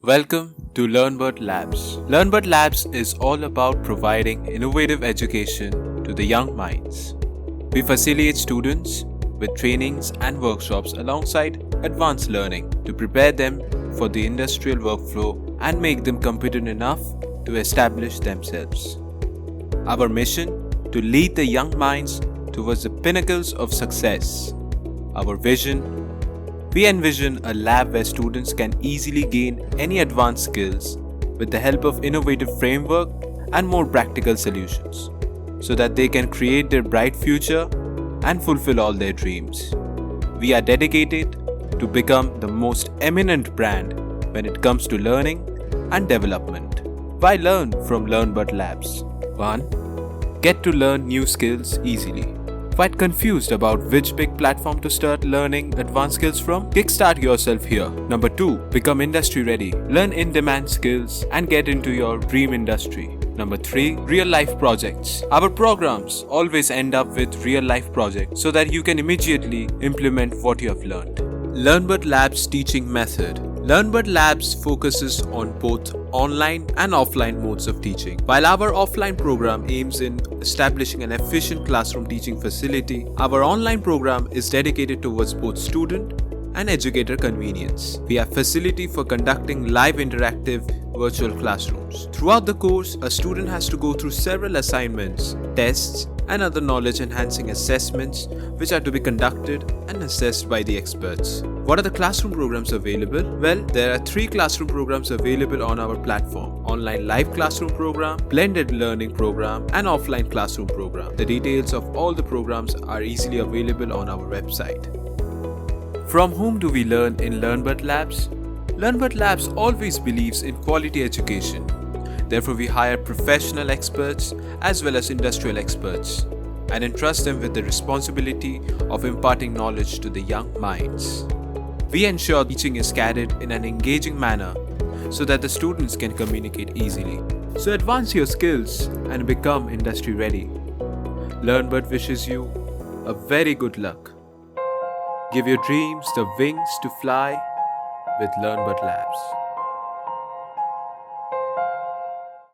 Welcome to Learnbird Labs. Learnbird Labs is all about providing innovative education to the young minds. We facilitate students with trainings and workshops alongside advanced learning to prepare them for the industrial workflow and make them competent enough to establish themselves. Our mission: to lead the young minds towards the pinnacles of success. Our vision: we envision a lab where students can easily gain any advanced skills with the help of innovative framework and more practical solutions, so that they can create their bright future and fulfill all their dreams. We are dedicated to become the most eminent brand when it comes to learning and development. Why learn from Learnbird Labs? 1. Get to learn new skills easily. Quite confused about which big platform to start learning advanced skills from? Kickstart yourself here. Number 2. Become industry ready. Learn in-demand skills and get into your dream industry. Number 3. Real-life projects. Our programs always end up with real-life projects so that you can immediately implement what you have learned. Learnbird Labs teaching method. Learnbird Labs focuses on both online and offline modes of teaching. While our offline program aims in establishing an efficient classroom teaching facility, our online program is dedicated towards both student and educator convenience. We have facility for conducting live interactive virtual classrooms. Throughout the course, a student has to go through several assignments, tests, and other knowledge-enhancing assessments which are to be conducted and assessed by the experts. What are the classroom programs available? Well, there are 3 classroom programs available on our platform: online live classroom program, blended learning program, and offline classroom program. The details of all the programs are easily available on our website. From whom do we learn in Learnbird Labs? Learnbird Labs always believes in quality education. Therefore, we hire professional experts as well as industrial experts and entrust them with the responsibility of imparting knowledge to the young minds. We ensure teaching is carried in an engaging manner so that the students can communicate easily. So advance your skills and become industry ready. Learnbird wishes you a very good luck. Give your dreams the wings to fly with Learnbird Labs.